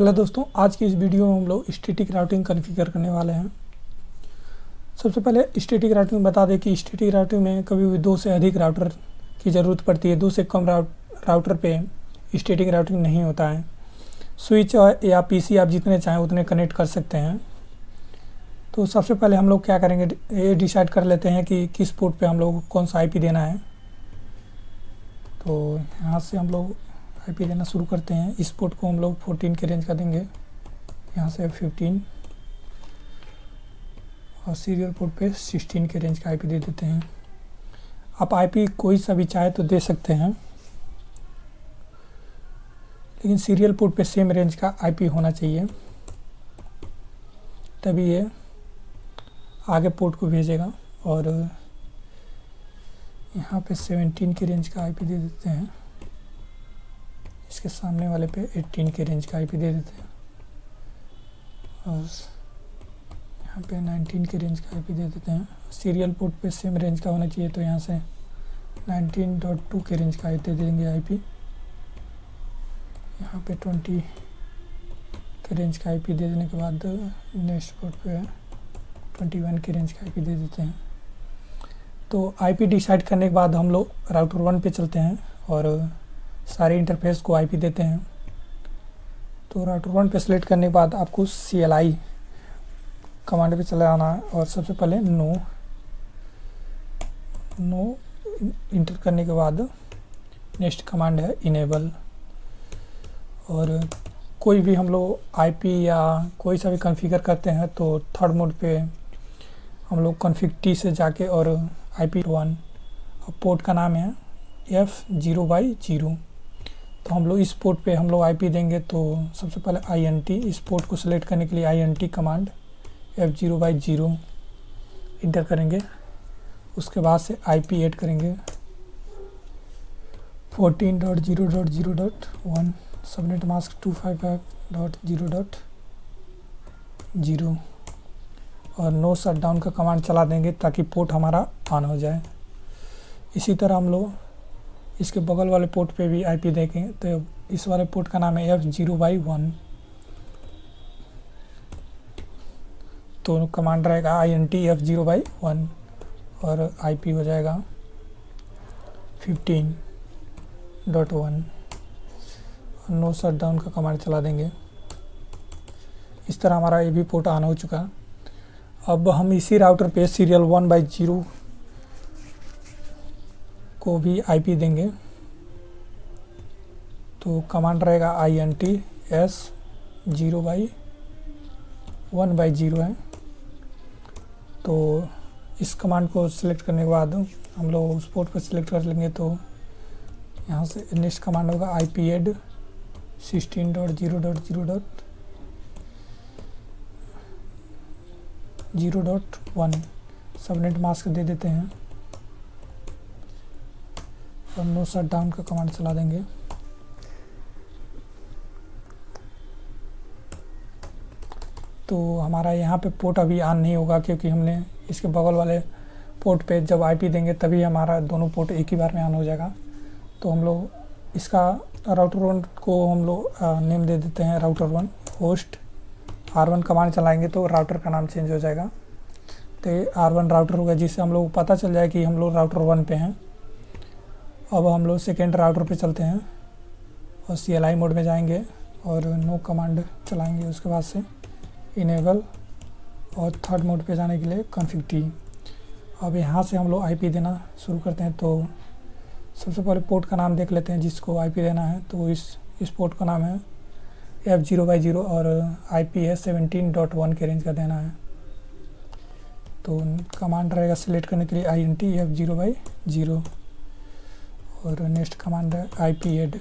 Hello दोस्तों, आज की इस वीडियो में हम लोग स्टैटिक राउटिंग कॉन्फ़िगर करने वाले हैं। सबसे पहले स्टैटिक राउटिंग बता दें कि स्टैटिक राउटिंग में कभी भी दो से अधिक राउटर की ज़रूरत पड़ती है। दो से कम राउटर पे स्टैटिक राउटिंग नहीं होता है। स्विच या पीसी आप जितने चाहें उतने कनेक्ट कर सकते हैं। तो सबसे पहले हम लोग क्या करेंगे, ये डिसाइड कर लेते हैं कि किस पोर्ट पे हम लोग कौन सा आईपी देना है। तो यहाँ से हम लोग आईपी देना शुरू करते हैं। इस पोर्ट को हम लोग 14 के रेंज का देंगे, यहाँ से 15, और सीरियल पोर्ट पे 16 के रेंज का आईपी दे देते हैं। आप आईपी कोई सा भी चाहे तो दे सकते हैं, लेकिन सीरियल पोर्ट पे सेम रेंज का आईपी होना चाहिए, तभी ये आगे पोर्ट को भेजेगा। और यहाँ पे 17 के रेंज का आईपी दे देते हैं। इसके सामने वाले पे 18 के रेंज का आईपी दे देते हैं, और यहाँ पे 19 के रेंज का आईपी दे देते हैं। सीरियल पोर्ट पे सेम रेंज का होना चाहिए, तो यहाँ से 19.2 के रेंज का आईपी दे देंगे आईपी। यहाँ पे 20 के रेंज का आईपी दे देने के बाद नेक्स्ट पोर्ट पे 21 के रेंज का आईपी दे देते हैं। तो आईपी डिसाइड करने के बाद हम लोग राउटर 1 पे चलते हैं और सारे इंटरफेस को आईपी देते हैं। तो राउटर 1 पे सेलेक्ट करने के बाद आपको CLI कमांड पे चले आना है, और सबसे पहले नो इंटर करने के बाद नेक्स्ट कमांड है इनेबल। और कोई भी हम लोग आईपी या कोई सा भी कॉन्फ़िगर करते हैं तो थर्ड मोड पे हम लोग कॉन्फ़िग T से जाके और IP1, पोर्ट का नाम है F0/0। तो हम लोग इस पोर्ट पे हम लोग आईपी देंगे। तो सबसे पहले INT, इस पोर्ट को सिलेक्ट करने के लिए INT कमांड F0/0 इंटर करेंगे। उसके बाद से आईपी ऐड करेंगे 14.0.0.1, सबनेट मास्क 255.0.0, और नो शटडाउन का कमांड चला देंगे ताकि पोर्ट हमारा ऑन हो जाए। इसी तरह हम लोग इसके बगल वाले पोर्ट पे भी आईपी देखेंगे। तो इस वाले पोर्ट का नाम है F0/1, तो कमांड रहेगा INT F0/1 और आईपी हो जाएगा 15.1। नो शटडाउन का कमांड चला देंगे। इस तरह हमारा ये भी पोर्ट ऑन हो चुका। अब हम इसी राउटर पे सीरियल 1/0 को भी आईपी देंगे। तो कमांड रहेगा INT S0/1/0 है। तो इस कमांड को सिलेक्ट करने के बाद हम लोग उस पोर्ट पर सिलेक्ट कर लेंगे। तो यहाँ से नेक्स्ट कमांड होगा IP ऐड 16.0.0.0.1, सबनेट मास्क दे देते हैं और नो शटडाउन का कमांड चला देंगे। तो हमारा यहाँ पे पोर्ट अभी ऑन नहीं होगा, क्योंकि हमने इसके बगल वाले पोर्ट पे जब आईपी देंगे तभी हमारा दोनों पोर्ट एक ही बार में ऑन हो जाएगा। तो हम लोग इसका राउटर 1 को हम लोग नेम दे देते हैं राउटर 1 होस्ट। R1 कमांड चलाएंगे तो राउटर का नाम चेंज हो जाएगा। तो ये R1 राउटर होगा, जिससे हम लोग पता चल जाए कि हम लोग राउटर 1 पे हैं। अब हम लोग सेकेंड राउटर पे चलते हैं और CLI मोड में जाएंगे और नो कमांड चलाएंगे। उसके बाद से इनेबल, और थर्ड मोड पे जाने के लिए कॉन्फ़िग T। अब यहाँ से हम लोग आईपी देना शुरू करते हैं। तो सबसे पहले पोर्ट का नाम देख लेते हैं जिसको आईपी देना है। तो इस पोर्ट का नाम है F0/0 और आईपी है 17.1 के रेंज का देना है। तो कमांड रहेगा सिलेक्ट करने के लिए INT F0/0, और नेक्स्ट कमांड है IP ऐड।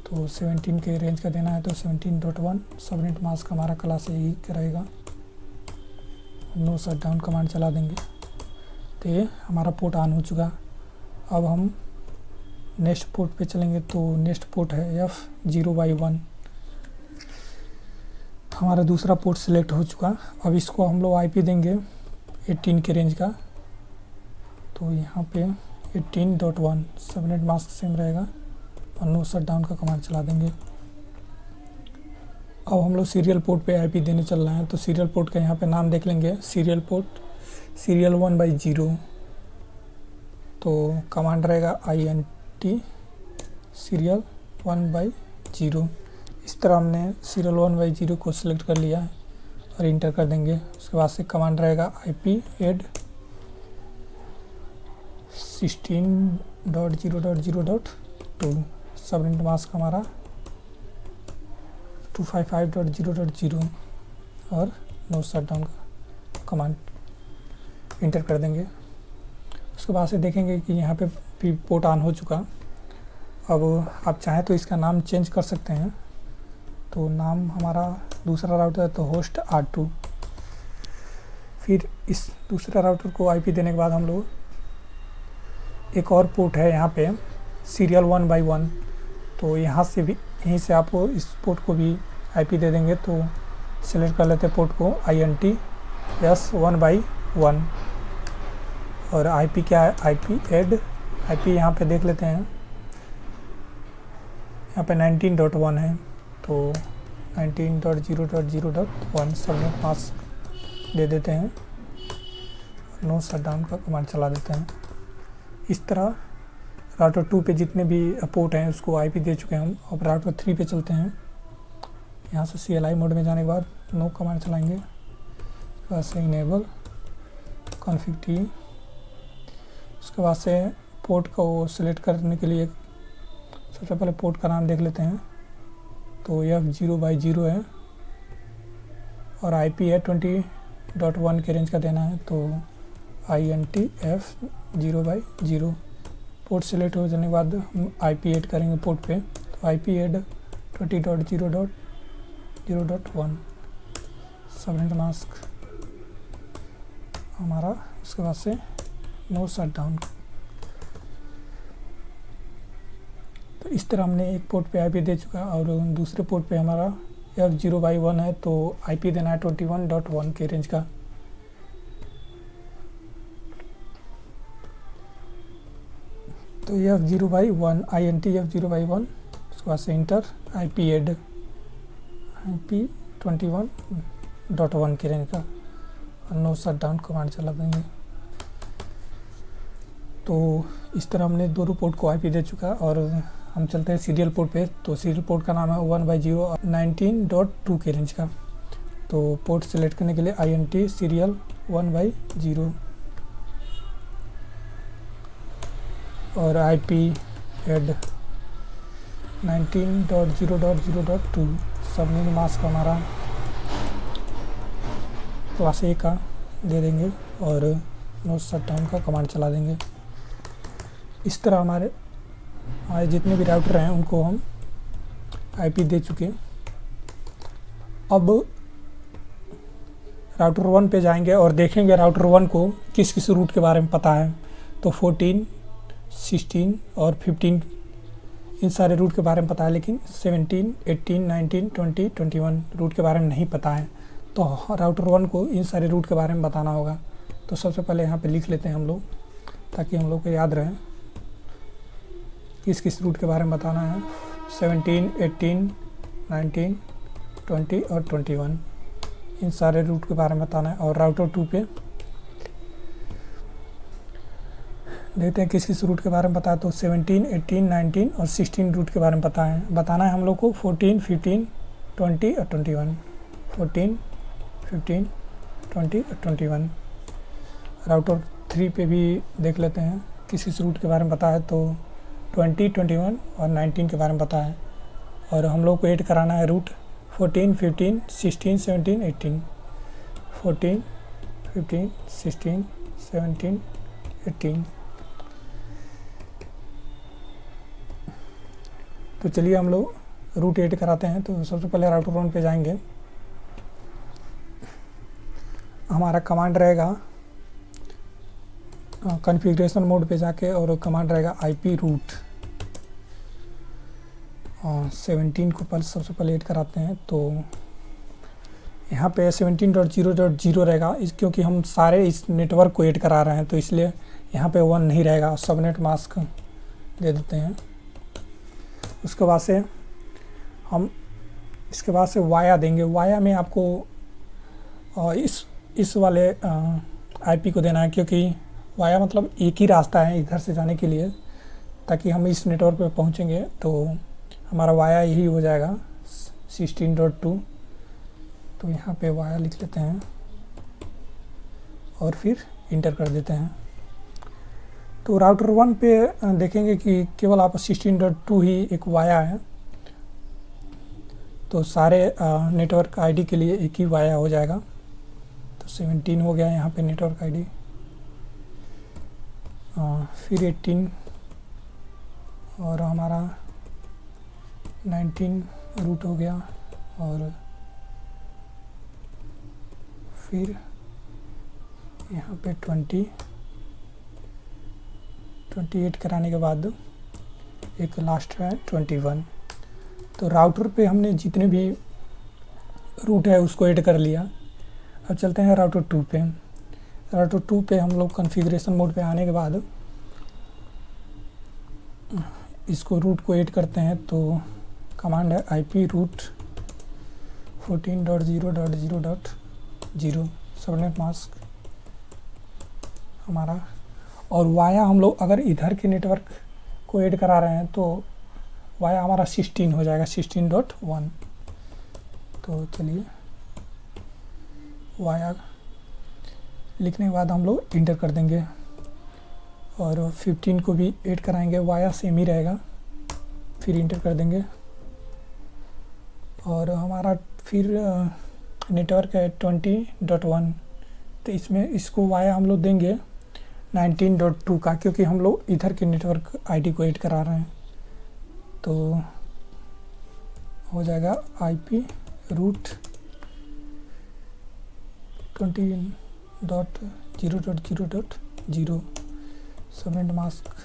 तो 17 के रेंज का देना है, तो 17.1, सबनेट मास्क हमारा क्लास यही रहेगा। नो शटडाउन कमांड चला देंगे। तो ये हमारा पोर्ट ऑन हो चुका। अब हम नेक्स्ट पोर्ट पे चलेंगे। तो नेक्स्ट पोर्ट है F0/1, हमारा दूसरा पोर्ट सिलेक्ट हो चुका। अब इसको हम लोग आईपी देंगे 18 के रेंज का। तो यहाँ पे 18.1, सबनेट मास्क सेम रहेगा, और नो शटडाउन का कमांड चला देंगे। अब हम लोग सीरियल पोर्ट पे आईपी देने चल रहे हैं। तो सीरियल पोर्ट का यहाँ पे नाम देख लेंगे, सीरियल पोर्ट सीरियल 1/0। तो कमांड रहेगा INT सीरियल 1/0। इस तरह हमने सीरियल 1/0 को सिलेक्ट कर लिया है और इंटर कर देंगे। उसके बाद से कमांड रहेगा IP add 16.0.0.2। सबनेट मास्क हमारा 255.0.0 और नो शटडाउन का कमांड इंटर कर देंगे। उसके बाद से देखेंगे कि यहाँ पे भी पोर्ट ऑन हो चुका। अब आप चाहें तो इसका नाम चेंज कर सकते हैं। तो नाम हमारा दूसरा राउटर है तो होस्ट R2। फिर इस दूसरा राउटर को IP देने के बाद हम लोग एक और पोर्ट है यहाँ पे सीरियल 1/1। तो यहाँ से भी यहीं से आप इस पोर्ट को भी IP दे देंगे। तो सेलेक्ट कर लेते हैं पोर्ट को INT S1/1 और IP क्या है IP add IP यहाँ पे देख लेते हैं, यहाँ पे 19.1 है तो 19.0.0.1 सबनेट मास्क दे देते हैं, नो शटडाउन का कमांड चला देते हैं। इस तरह राउटर 2 पे जितने भी पोर्ट हैं उसको IP दे चुके हैं हम। अब राउटर 3 पे चलते हैं। यहाँ से CLI मोड में जाने के बाद नो कमांड चलाएंगे। उसके बाद से इनेबल कॉन्फ़िग T। उसके बाद से पोर्ट को सिलेक्ट करने के लिए सबसे पहले पोर्ट का नाम देख लेते हैं। तो F0/0 है और IP है 20.1 के रेंज का देना है। तो INT F0/0। पोर्ट सेलेक्ट हो जाने के बाद हम IP ऐड करेंगे पोर्ट पे। तो IP ऐड 20.0.0.1 सबनेट मास्क हमारा। उसके बाद से नो शटडाउन। तो इस तरह हमने एक पोर्ट पे IP दे चुका और दूसरे पोर्ट पे हमारा F0/1 है तो IP देना है 21.1 के रेंज का। तो F0/1 INT F0/1। उसके बाद से इंटर IP ऐड IP 21.1 के रेंज का नो शटडाउन कमांड चला देंगे। तो इस तरह हमने दोनों पोर्ट को IP दे चुका और हम चलते हैं सीरियल पोर्ट पे। तो सीरियल पोर्ट का नाम है 1/0 19.2 के रेंज का। तो पोर्ट सेलेक्ट करने के लिए INT सीरियल 1/0 और IP ऐड 19.0.0.2 सबनेट मास्क हमारा क्लास A का दे देंगे और नो शटडाउन का कमांड चला देंगे। इस तरह हमारे जितने भी राउटर हैं उनको हम IP दे चुके। अब राउटर 1 पे जाएंगे और देखेंगे राउटर 1 को किस किस रूट के बारे में पता है। तो 14, 16 और 15 इन सारे रूट के बारे में पता है, लेकिन 17, 18, 19, 20, 21 रूट के बारे में नहीं पता है। तो राउटर 1 को इन सारे रूट के बारे में बताना होगा। तो सबसे पहले यहाँ पे लिख लेते हैं हम लोग ताकि हम लोग को याद रहे किस किस रूट के बारे में बताना है। 17, 18, 19, 20 और 21 इन सारे रूट के बारे में बताना है। और राउटर 2 पे देखते हैं किस किस रूट के बारे में पता है। तो 17, 18, 19 और 16 रूट के बारे में बताना है हम लोग को। 14, 15, 20 और 21 14, 15, 20 और 21। राउटर 3 पे भी देख लेते हैं किस किस रूट के बारे में पता है। तो 20, 21 और 19 के बारे में पता है। और हम लोग को ऐड कराना है रूट 14, 15, 16, 17, 18 14, 15, 16, 17, 18। तो चलिए हम लोग रूट ऐड कराते हैं। तो सबसे पहले राउटर 1 पे जाएंगे। हमारा कमांड रहेगा कॉन्फ़िगरेशन मोड पे जाके और कमांड रहेगा IP रूट 17 को सबसे पहले ऐड कराते हैं। तो यहाँ पे 17.0.0 रहेगा क्योंकि हम सारे इस नेटवर्क को ऐड करा रहे हैं तो इसलिए यहाँ पे 1 नहीं रहेगा। सबनेट मास्क दे देते हैं। उसके बाद से हम इसके बाद से वाया देंगे। वाया में आपको इस वाले आईपी को देना है, क्योंकि वाया मतलब एक ही रास्ता है इधर से जाने के लिए, ताकि हम इस नेटवर्क पे पहुंचेंगे तो हमारा वाया यही हो जाएगा 16.2। तो यहाँ पे वाया लिख लेते हैं और फिर इंटर कर देते हैं। तो राउटर 1 पे देखेंगे कि केवल आप 16.2 ही एक वाया है, तो सारे नेटवर्क आईडी के लिए एक ही वाया हो जाएगा। तो 17 हो गया यहाँ पे नेटवर्क आईडी, फिर 18 और हमारा 19 रूट हो गया, और फिर यहाँ पे 28 कराने के बाद एक लास्ट है 21। तो राउटर पे हमने जितने भी रूट है उसको ऐड कर लिया। अब चलते हैं राउटर 2 पे। राउटर 2 पे हम लोग कॉन्फ़िगरेशन मोड पे आने के बाद इसको रूट को ऐड करते हैं। तो कमांड है IP रूट 14.0.0.0 सबनेट मास्क हमारा। और वाया हम लोग अगर इधर के नेटवर्क को ऐड करा रहे हैं तो वाया हमारा 16 हो जाएगा, 16.1। तो चलिए वाया लिखने के बाद हम लोग इंटर कर देंगे, और 15 को भी ऐड कराएंगे, वाया सेम ही रहेगा, फिर इंटर कर देंगे। और हमारा फिर नेटवर्क है 20.1, तो इसमें इसको वाया हम लोग देंगे 19.2 का, क्योंकि हम लोग इधर के नेटवर्क आईडी को ऐड करा रहे हैं। तो हो जाएगा IP रूट 20.0.0.0 सबनेट मास्क,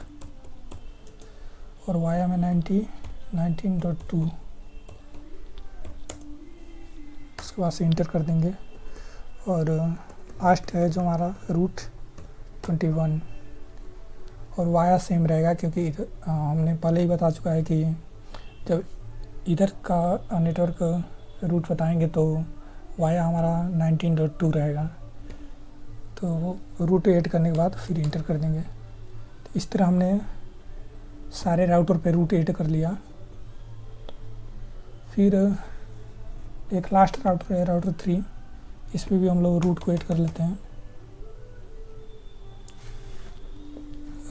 और वाया में 19.2। उसके बाद से इंटर कर देंगे, और लास्ट है जो हमारा रूट 21, और वाया सेम रहेगा, क्योंकि हमने पहले ही बता चुका है कि जब इधर का नेटवर्क रूट बताएंगे तो वाया हमारा 19.2 रहेगा। तो रूट ऐड करने के बाद फिर इंटर कर देंगे। तो इस तरह हमने सारे राउटर पे रूट ऐड कर लिया। फिर एक लास्ट राउटर है राउटर 3, इस पर भी हम लोग रूट को ऐड कर लेते हैं।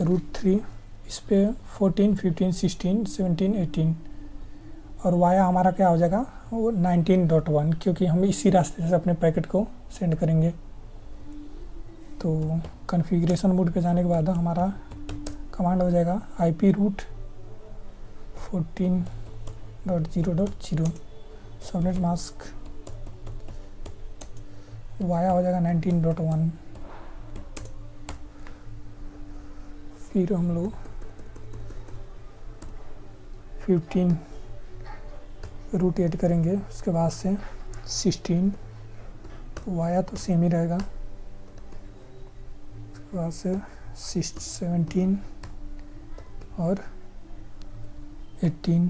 रूट 3 इस पे 14, 15, 16, 17, 18, और वाया हमारा क्या हो जाएगा वो 19.1, क्योंकि हम इसी रास्ते से अपने पैकेट को सेंड करेंगे। तो कॉन्फ़िगरेशन मोड पे जाने के बाद हमारा कमांड हो जाएगा IP route 14.0.0 subnet mask, via हो जाएगा 19.1। फिर हम लोग 15 रूट ऐड करेंगे, उसके बाद से 16, वाया तो सेम ही रहेगा, उसके बाद से 17 और 18।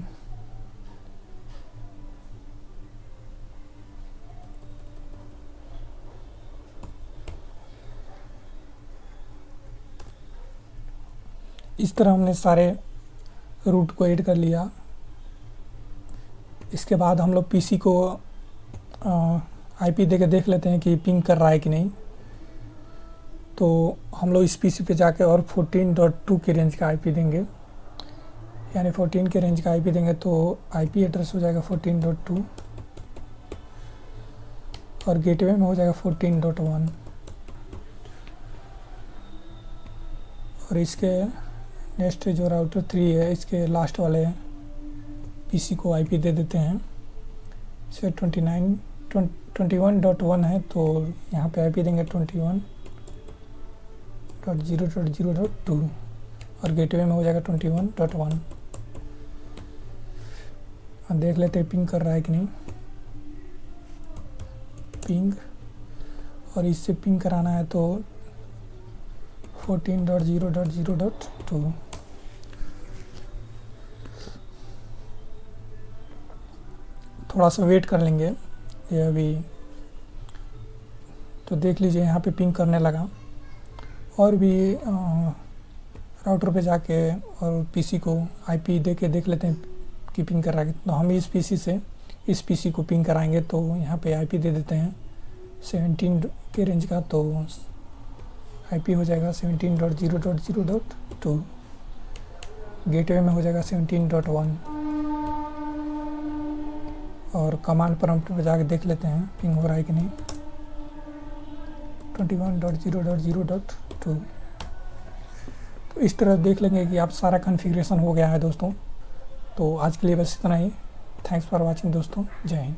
इस तरह हमने सारे रूट को ऐड कर लिया। इसके बाद हम लोग PC को IP दे के देख लेते हैं कि पिंग कर रहा है कि नहीं। तो हम लोग इस PC पे जाके और 14.2 के रेंज का IP देंगे, यानी 14 के रेंज का IP देंगे तो IP एड्रेस हो जाएगा 14.2, और गेटवे में हो जाएगा 14.1। और इसके नेक्स्ट जो राउटर 3 है इसके लास्ट वाले PC को IP दे देते हैं। इसे 21.1 है, तो यहाँ पे IP देंगे 21.0.0.2, और गेटवे में हो जाएगा 21.1। देख लेते हैं पिंग कर रहा है कि नहीं। पिंग, और इससे पिंग कराना है तो 14.0.0.2। थोड़ा सा वेट कर लेंगे। ये अभी तो देख लीजिए यहाँ पे पिंग करने लगा। और भी राउटर पे जाके और पीसी को आईपी दे के देख लेते हैं कि पिंग कर रहा है। तो हम इस पीसी से इस पीसी को पिंग कराएंगे। तो यहाँ पे आईपी दे देते हैं 17 के रेंज का। तो आईपी हो जाएगा 17.0.0.2, गेटवे में हो जाएगा 17.1। और कमांड प्रॉम्प्ट पे जाके देख लेते हैं पिंग हो रहा है कि नहीं। 21.0.0.2। तो इस तरह देख लेंगे कि आप सारा कॉन्फ़िगरेशन हो गया है दोस्तों। तो आज के लिए बस इतना ही। थैंक्स फॉर वाचिंग दोस्तों। जय हिंद।